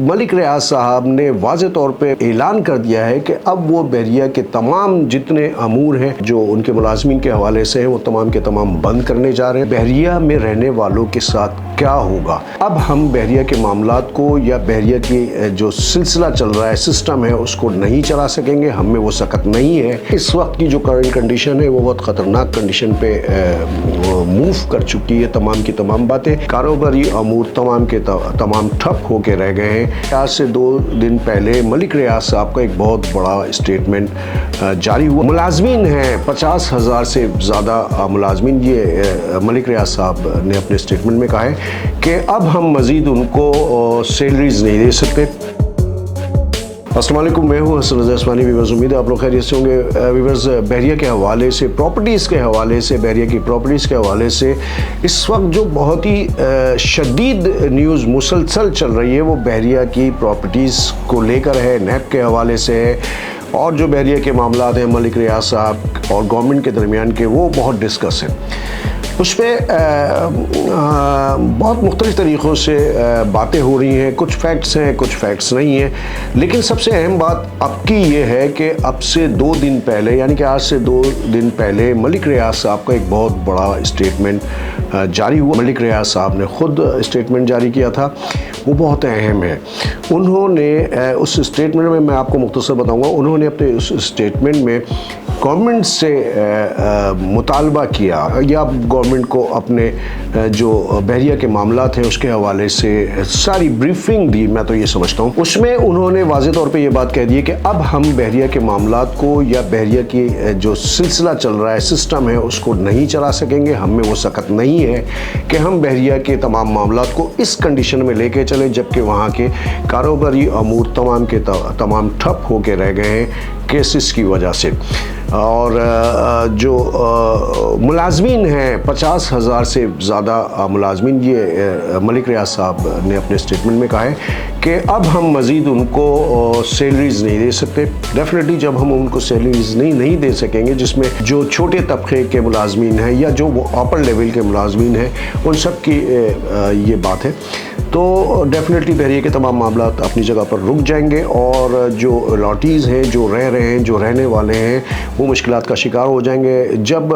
मलिक रियाज साहब ने वाज़े तौर पे ऐलान कर दिया है कि अब वो बहरिया के तमाम जितने अमूर हैं जो उनके मुलाजमीन के हवाले से हैं वो तमाम के तमाम बंद करने जा रहे हैं। बहरिया में रहने वालों के साथ क्या होगा? अब हम बहरिया के मामलात को या बहरिया की जो सिलसिला चल रहा है, सिस्टम है, उसको नहीं चला सकेंगे। हम में वो सकत नहीं है। इस वक्त की जो करंट कंडीशन है वो बहुत ख़तरनाक कंडीशन पे मूव कर चुकी है। तमाम की तमाम बातें, कारोबारी अमूर तमाम के तमाम ठप होके रह गए हैं। आज से 2 दिन पहले मलिक रियाज साहब का एक बहुत बड़ा स्टेटमेंट जारी हुआ। मुलाजमीन हैं 50,000 से ज़्यादा मुलाजमीन, ये मलिक रियाज साहब ने अपने स्टेटमेंट में कहा है कि अब हम मज़ीद उनको सैलरीज नहीं दे सकते। अस्सलाम वालेकुम, मैं हूँ हसन रज़ा उस्मानी। व्यूअर्स, उम्मीद है आप लोग खैरियत से होंगे। व्यूअर्स, बहरिया के हवाले से, प्रॉपर्टीज़ के हवाले से, बहरिया की प्रॉपर्टीज़ के हवाले से इस वक्त जो बहुत ही शदीद न्यूज़ मुसलसल चल रही है वो बहरिया की प्रॉपर्टीज़ को लेकर है, नैब के हवाले से है। और जो बहरिया के मामलात हैं मलिक रियाज साहब और गवर्नमेंट के दरमियान के, वो बहुत डिस्कस हैं। उस पर बहुत मुख्तलिफ़ तरीक़ों से बातें हो रही हैं। कुछ फैक्ट्स हैं, कुछ फैक्ट्स नहीं हैं। लेकिन सबसे अहम बात अब की ये है कि अब से 2 दिन पहले, यानी कि आज से 2 दिन पहले मलिक रियाज साहब का एक बहुत बड़ा स्टेटमेंट जारी हुआ। मलिक रियाज साहब ने ख़ुद स्टेटमेंट जारी किया था, वो बहुत अहम है। उन्होंने उस स्टेटमेंट में, मैं आपको मुख्तसर बताऊँगा, उन्होंने अपने उस स्टेटमेंट में गवर्नमेंट से मुतालबा किया या गवर्नमेंट को अपने जो बहरिया के मामलात हैं उसके हवाले से सारी ब्रीफिंग दी। मैं तो ये समझता हूँ उसमें उन्होंने वाज़े तौर पे ये बात कह दी है कि अब हम बहरिया के मामलात को या बहरिया की जो सिलसिला चल रहा है, सिस्टम है, उसको नहीं चला सकेंगे। हम में वो सकत नहीं है कि हम बहरिया के तमाम मामलात को इस कंडीशन में लेके चलें जबकि वहाँ के कारोबारी अमूर तमाम के तमाम ठप होके रह गए हैं केसेस की वजह से। और जो मुलाजमीन हैं 50,000 से ज़्यादा मुलाजमीन, ये मलिक रियाज साहब ने अपने स्टेटमेंट में कहा है कि अब हम मज़ीद उनको सैलरीज नहीं दे सकते। डेफिनेटली जब हम उनको सैलरीज नहीं दे सकेंगे, जिसमें जो छोटे तबके के मुलाजमीन हैं या जो अपर लेवल के मुलाजमीन हैं, उन सब की ये बात है, तो डेफिनेटली बहरिया के तमाम मामलात अपनी जगह पर रुक जाएंगे और जो लॉटीज़ हैं, जो रह रहे हैं, जो रहने वाले हैं, वो मुश्किलात का शिकार हो जाएंगे। जब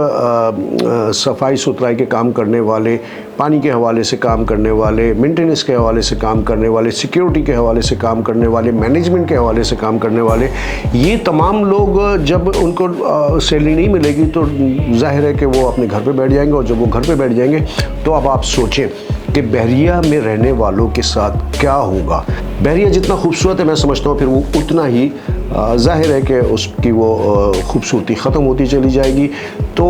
सफाई सुथराई के काम करने वाले, पानी के हवाले से काम करने वाले, मेंटेनेंस के हवाले से काम करने वाले, सिक्योरिटी के हवाले से काम करने वाले, मैनेजमेंट के हवाले से काम करने वाले, ये तमाम लोग जब उनको सैलरी नहीं मिलेगी तो जाहिर है कि वो अपने घर पे बैठ जाएंगे। और जब वो घर पे बैठ जाएंगे तो अब आप सोचें कि बहरिया में रहने वालों के साथ क्या होगा। बहरिया जितना खूबसूरत है, मैं समझता हूँ फिर वो उतना ही ज़ाहिर है कि उसकी वो खूबसूरती ख़त्म होती चली जाएगी। तो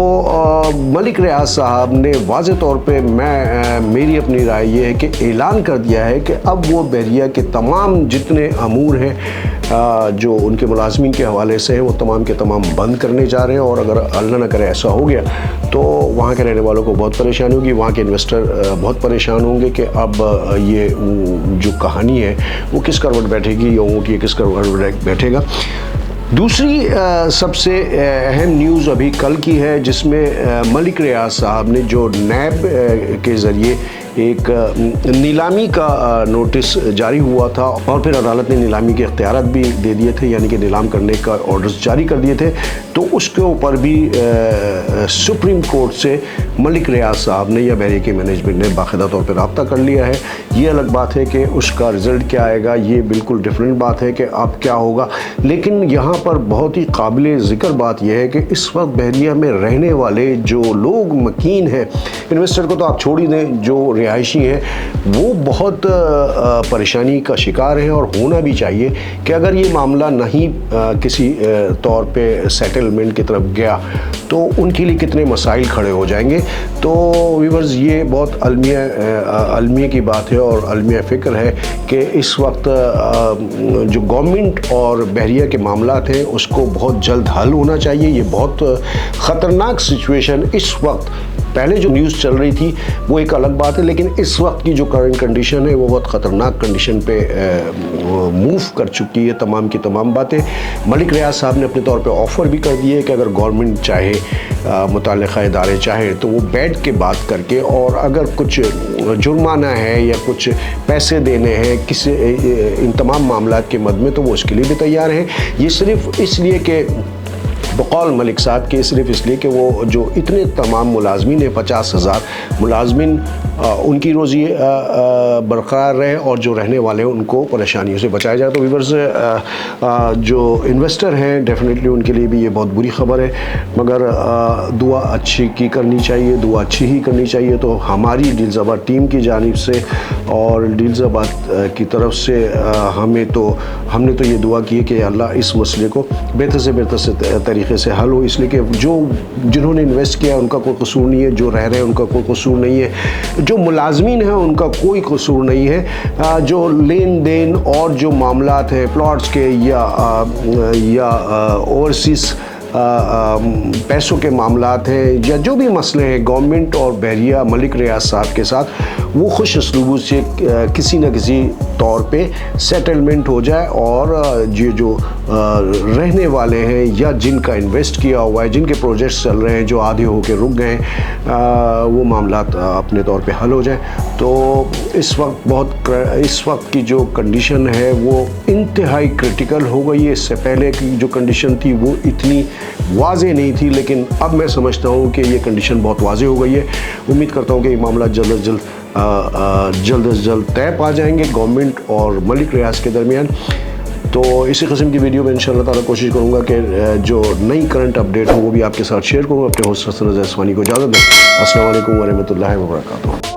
मलिक रियाज साहब ने वाज़े तौर पे मेरी अपनी राय ये है कि ऐलान कर दिया है कि अब वो बहरिया के तमाम जितने अमूर हैं जो उनके मुलाजमीन के हवाले से हैं वो तमाम के तमाम बंद करने जा रहे हैं। और अगर अल्लाह न करे ऐसा हो गया तो वहाँ के रहने वालों को बहुत परेशानी होगी, वहाँ के इन्वेस्टर बहुत परेशान होंगे कि अब ये जो कहानी है वो किस करवट बैठेगी या ऊँट ये किस करवट बैठेगा। दूसरी सबसे अहम न्यूज़ अभी कल की है, जिसमें मलिक रियाज साहब ने जो नैब के ज़रिए एक नीलामी का नोटिस जारी हुआ था और फिर अदालत ने नीलामी के इख्तियारात भी दे दिए थे, यानी कि नीलाम करने का ऑर्डर्स जारी कर दिए थे, तो उसके ऊपर भी सुप्रीम कोर्ट से मलिक रियाज साहब ने या बहरिया के मैनेजमेंट ने बाकायदा तौर पर रब्ता कर लिया है। ये अलग बात है कि उसका रिज़ल्ट क्या आएगा, ये बिल्कुल डिफरेंट बात है कि अब क्या होगा। लेकिन यहाँ पर बहुत ही काबिल ज़िक्र बात यह है कि इस वक्त बहरिया में रहने वाले जो लोग मकीन हैं, इन्वेस्टर को तो आप छोड़ ही दें, जो रिहायशी हैं वो बहुत परेशानी का शिकार है। और होना भी चाहिए कि अगर ये मामला नहीं किसी तौर पे सेटलमेंट की तरफ गया तो उनके लिए कितने मसाइल खड़े हो जाएंगे। तो व्यूअर्स, ये बहुत अलमिया की बात है और अलमिया फ़िक्र है कि इस वक्त जो गवर्नमेंट और बहरिया के मामलात हैं उसको बहुत जल्द हल होना चाहिए। ये बहुत ख़तरनाक सिचुएशन इस वक्त پہلے جو نیوز چل رہی تھی وہ ایک الگ بات ہے، لیکن اس وقت کی جو کرنٹ کنڈیشن ہے وہ بہت خطرناک کنڈیشن پہ موو کر چکی ہے تمام کی تمام باتیں۔ ملک ریاض صاحب نے اپنے طور پہ آفر بھی کر دی ہے کہ اگر گورنمنٹ چاہے، متعلقہ ادارے چاہیں تو وہ بیٹھ کے بات کر کے، اور اگر کچھ جرمانہ ہے یا کچھ پیسے دینے ہیں کسی ان تمام معاملات کے مد میں، تو وہ اس کے لیے بھی تیار ہیں۔ یہ صرف اس لیے کہ بقول ملک صاحب کے، صرف اس لیے کہ وہ جو اتنے تمام ملازمین ہیں 50,000 ملازمین، ان کی روزی برقرار رہے اور جو رہنے والے ہیں ان کو پریشانیوں سے بچایا جائے۔ تو ویورز جو انویسٹر ہیں ڈیفینیٹلی ان کے لیے بھی یہ بہت بری خبر ہے، مگر دعا اچھی کی کرنی چاہیے، دعا اچھی ہی کرنی چاہیے۔ تو ہماری ڈیلز آباد ٹیم کی جانب سے اور ڈیلز آباد کی طرف سے ہم نے تو یہ دعا کی ہے کہ اللہ اس مسئلے کو بہتر سے طریقے سے حل ہو، اس لیے کہ جنہوں نے انویسٹ کیا ان کا کوئی قصور نہیں ہے، جو رہ رہے ہیں ان کا کوئی قصور نہیں ہے، جو ملازمین ہیں ان کا کوئی قصور نہیں ہے، جو لین دین اور جو معاملات ہیں پلاٹس کے یا اوورسیز پیسوں کے معاملات ہیں یا جو بھی مسئلے ہیں گورنمنٹ اور بحریہ ملک ریاض صاحب کے ساتھ، وہ خوش اسلوبی سے کسی نہ کسی طور پہ سیٹلمنٹ ہو جائے، اور یہ جو رہنے والے ہیں یا جن کا انویسٹ کیا ہوا ہے، جن کے پروجیکٹس چل رہے ہیں جو آدھے ہو کے رک گئے ہیں، وہ معاملات اپنے طور پہ حل ہو جائیں۔ تو اس وقت کی جو کنڈیشن ہے وہ انتہائی کرٹیکل ہو گئی ہے۔ اس سے پہلے کی جو کنڈیشن تھی وہ اتنی واضح نہیں تھی، لیکن اب میں سمجھتا ہوں کہ یہ کنڈیشن بہت واضح ہو گئی ہے۔ امید کرتا ہوں کہ یہ معاملات جلد از جلد طے پا جائیں گے گورنمنٹ اور ملک ریاض کے درمیان۔ تو اسی قسم کی ویڈیو میں انشاءاللہ تعالیٰ کوشش کروں گا کہ جو نئی کرنٹ اپڈیٹ ہو وہ بھی آپ کے ساتھ شیئر کروں۔ اپنے ہوسٹ حسن رضا عثمانی کو اجازت دیں۔ السلام علیکم ورحمۃ اللہ وبرکاتہ۔